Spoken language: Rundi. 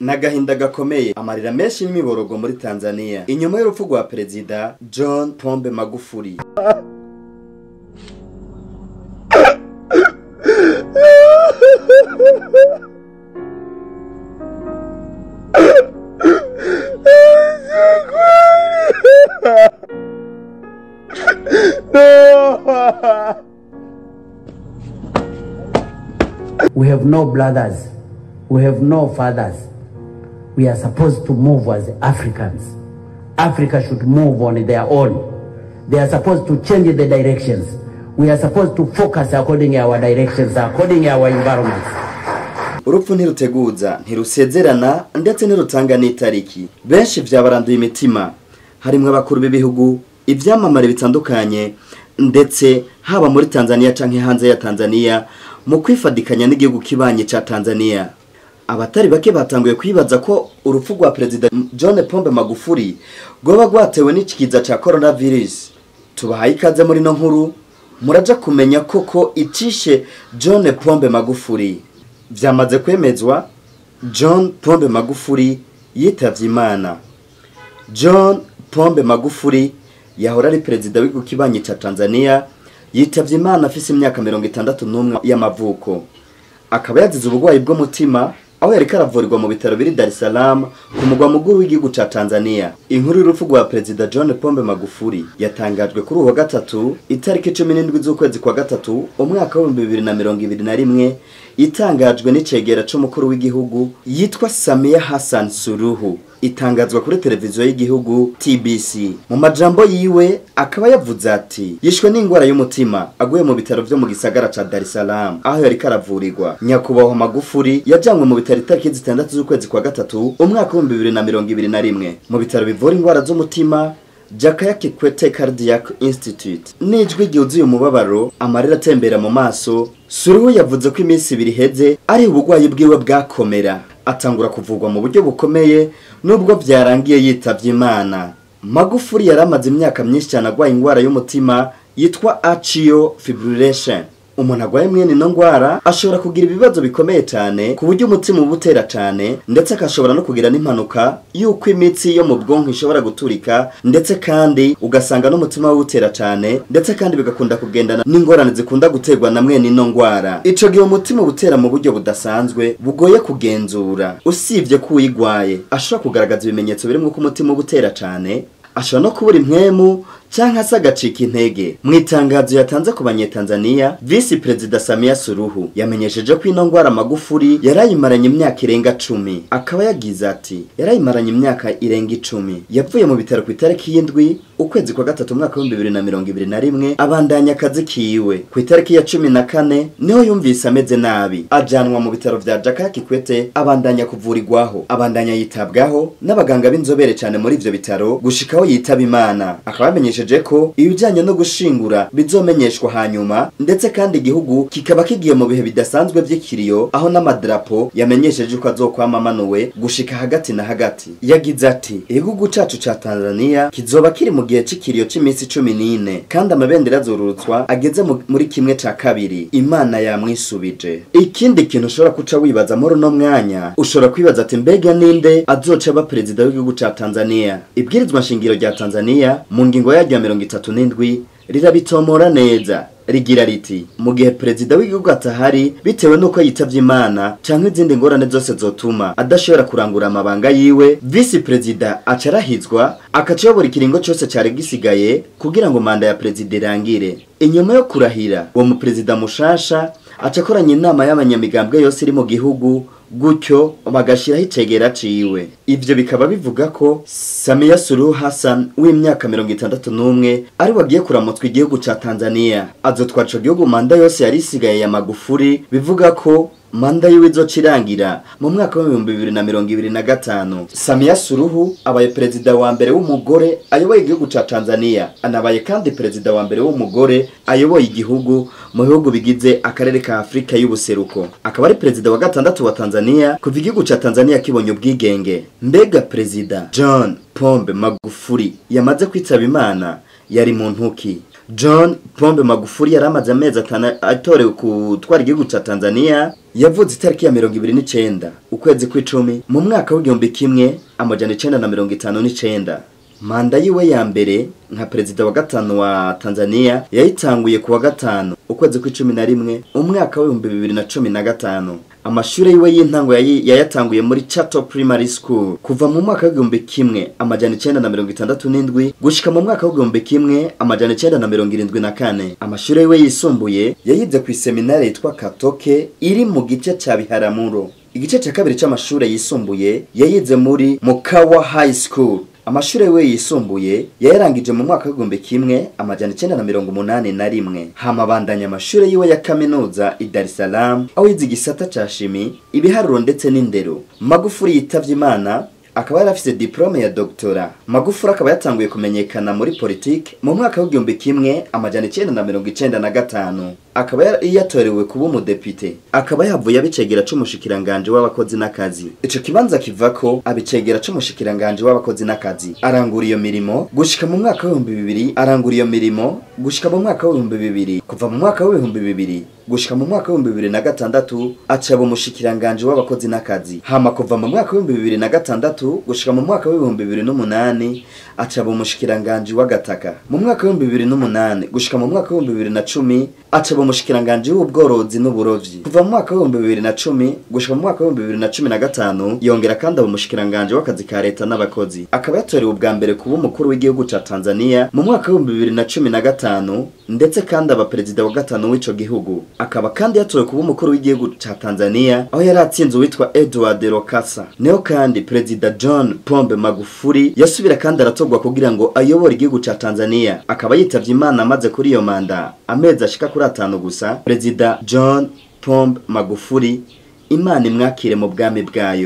N'agahinda gakomeye amarira menshi n'imiborogo muri Tanzania inyuma y'urupfu rwa Perezida John Pombe Magufuli. We have no brothers. We have no fathers. We are supposed to move as Africans. Africa should move on their own. They are supposed to change the directions. We are supposed to focus according to our directions, according to our environments. Urupfu ntiruteguza, ntirusezerana, ndetse ntirutanga n'itariki. Benshi vyabaranduye imitima. Harimwe abakuru b'ibihugu, ivyamamare bitandukanye, ndetse haba muri Tanzania canke hanze ya Tanzania, mu kwifadikanya n'igihugu kibanye ca Tanzania. Abatari bake batanguye kwibaza ko urupfu rwa Perezida John Pombe Magufuli rwoba rwatewe n'ikiza ca coronavirus. Tubahaye ikaze muri no nkuru, muraja kumenya koko icishe John Pombe Magufuli. Vyamaze kwemezwa, John Pombe Magufuli yitavye Imana. John Pombe Magufuli yahora ari perezida w'igihugu kibanye ca Tanzania, yitavye Imana afise imyaka 61 y'amavuko. Akaba yazize ubugwayi bw'umutima aho yari karavurirwa mu bitaro biri Dar es Salaam ku mugwa mukuru w'igihugu ca Tanzania. Inkuru y'urupfu rwa Perezida John Pombe Magufuli yatangajwe kuri uwa gatatu itariki 17 z'ukwezi kwa gatatu umwaka wa 2021, itangajwe n'icegera c'umukuru w'igihugu yitwa Samia Hassan Suluhu. Itangazwa kuri televiziyo y'igihugu TBC. Mu majambo yiwe akaba yavuze ati yishwe n'ingwara y'umutima aguye mu bitaro vyo mu gisagara ca Dar es Salaam aho yari karavurirwa. Nyakubahwa Magufuli yajanywe mu bitaro itariki 6 z'ukwezi kwa gatatu umwaka wa 2021 mu bitaro bivura ingwara z'umutima Jakaya Kikwete Cardiac Institute. Nijwi ryuzuye umubabaro, amarira atembera mu maso, Suluhu yavuze ko iminsi ibiri heze ari ubugwayi bwiwe bwakomera, atangura kuvugwa mu buryo bukomeye nubwo vyarangiye yitavye Imana. Magufuli yaramaze imyaka myinshi cyane agwaye ingwara y'umutima yitwa atrial fibrillation. Umuntu agwaye mwene no ngwara ashobora kugira ibibazo bikomeye cyane ku buryo umutima ubutera cyane, ndetse akashobora no kugira n'impanuka yuko imitsi yo mu bwonko ishobora guturika, ndetse kandi ugasanga n'umutima wutera cyane, ndetse kandi bigakunda kugendana n'ingorane zikunda guterwa na mwene no ngwara. Ico gihe umutima ubutera mu buryo budasanzwe bugoye kugenzura. Usivye ko uyigwaye ashobora kugaragaza ibimenyetso birimo ko umutima ubutera cyane, ashobora no kubura impwemu canke asagacika intege. Mwitangazo yatanze ku banyetanzania, Vice Perezida Samia Suluhu yamenyesheje ko ino ngwara Magufuli yarayimaranye imyaka irenga 10. Akaba yagize ati yarayimaranye imyaka irenga 10. Yavuye mu bitaro ku itariki y'indwi ukwezi kwa gatatu umwaka wa 2021, abandanya akazi kiwe. Ku itariki ya 14 niho yumvise ameze nabi, ajanwa mu bitaro vya Jakaya Kikwete abandanya kuvurirwaho, abandanya yitabwaho n'abaganga b'inzobere cyane muri ivyo bitaro gushikaho yitaba Imana. Akaba yamenyesheje ko ibijanye no gushingura bizomenyeshwa hanyuma, ndetse kandi igihugu kikaba kigiye mu bihe bidasanzwe vy'ikiriyo aho n'amadrapo yamenyesheje ko azokwamamanuwe gushika hagati na hagati. Yagize ati igihugu cacu ca Tanzania kizoba kiri mu gihe c'ikiriyo c'imisi 14, kandi amabendera azorurutswa ageze muri kimwe ca kabiri. Imana yamwisubije. Ikindi kintu ushobora kuca wibaza muri no mwanya, ushobora kwibaza ati mbega ninde azoca aba perezida w'igihugu ca Tanzania? Ibwirizwa nshingiro rya Tanzania mu ngingo ya 37 rirabitomora neza, rigira riti mu gihe perezida w'igihugu atahari bitewe nuko yitavye Imana canke izindi ngorane zose zotuma adashobora kurangura amabanga yiwe, Vice Perezida acarahizwa akacobora ikiringo cyose cyari gisigaye kugira ngo manda ya perezida irangire. Inyuma yo kurahira uwo mu perezida mushasha acakoranye inama y'abanyamigambwe yose iri mu gihugu, gutyo bagashiraho icegera ciwe. Ivyo bikaba bivuga ko Samia Suluhu Hassan w'imyaka 61 ari wagiye kuramutswa igihugu ca Tanzania. Azotwara ico gihugu manda yose yari isigaye ya Magufuli, bivuga ko manda yiwe izocirangira mu mwaka wa 2025. Samia Suluhu abaye perezida wa mbere w'umugore ayoboye igihugu ca Tanzania, anabaye kandi perezida wa mbere w'umugore ayoboye igihugu mu bihugu bigize akarere ka Afrika y'ubuseruko. Akaba ari perezida wa gatandatu wa Tanzania kuva igihugu ca Tanzania kibonye ubwigenge. Mbega Perezida John Pombe Magufuli yamaze kwitaba Imana yari mu ntuki? John Pombe Magufuli yaramaze amezi 5 atorewe kutwara igihugu ca Tanzania. Yavuze itariki ya 29 ukwezi kw'icumi mu mwaka w'1959. Manda yiwe ya mbere nka perezida wa gatanu wa Tanzania yayitanguye ku wa gatanu ukwezi kw'icumi na rimwe umwaka wa 2015. Amashure yiwe y'intango yayatanguye muri Chato Primary School kuva mu mwaka wa 1967 gushika mu mwaka wa 1974. Amashure yiwe yisumbuye yayize ku seminari yitwa Katoke iri mu gice ca Biharamulo. Igice ca kabiri c'amashure yisumbuye yayize muri Mukawa High School. Amashure we yisumbuye yayarangije mu mwaka wa 1981. Hamabandanya amashure yiwe ya kaminuza i Dar es Salaam aho yize igisata ca shimi, ibiharuro ndetse n'indero. Magufuli yitavye Imana akaba yarafise diplome ya doctora. Magufuli akaba yatanguye kumenyekana muri politique mu mwaka wa 1995. Akaba yatorewe kuba umudepite. Akaba yavuye abicegera c'umushikiranganje w'abakozi n'akazi. Ico kibanza kivako abicegera c'umushikiranganje w'abakozi n'akazi. Arangura iyo mirimo gushika mu mwaka wa 2000. Arangura iyo mirimo gushika mu mwaka wa 2000. Kuva mu mwaka wa 2000 gushika mu mwaka wa 2006 acaba umushikiranganje w'abakozi n'akazi. Hama kuva mu mwaka wa 2006 gushika mu mwaka wa 2008 acaba umushikiranganje w'agataka. Mu mwaka wa 2008 gushika mu mwaka wa 2010 acaba umushikiranganje w'ubworozi n'uburovyi. Kuva mu mwaka wa 2010 gushika mu mwaka wa 2015 yongera kandi umushikiranganje w'akazi ka leta n'abakozi. Akaba yatorewe ubwa mbere kuba umukuru w'igihugu ca Tanzania mu mwaka wa 2015 ndetse kandi aba perezida wa gatanu w'ico gihugu. Akaba kandi yatowe kuba umukuru w'igihugu ca Tanzania aho yari atsinze witwa Edward Lowassa. Neo kandi perezida John Pombe Magufuli yasubira kandi aratogwa kugira ngo ayobore igihugu ca Tanzania. Akaba yitavye Imana amaze kuri iyo manda amezi ashika kuri 5 gusa. Perezida John Pombe Magufuli, Imana imwakire mu bwami bwayo.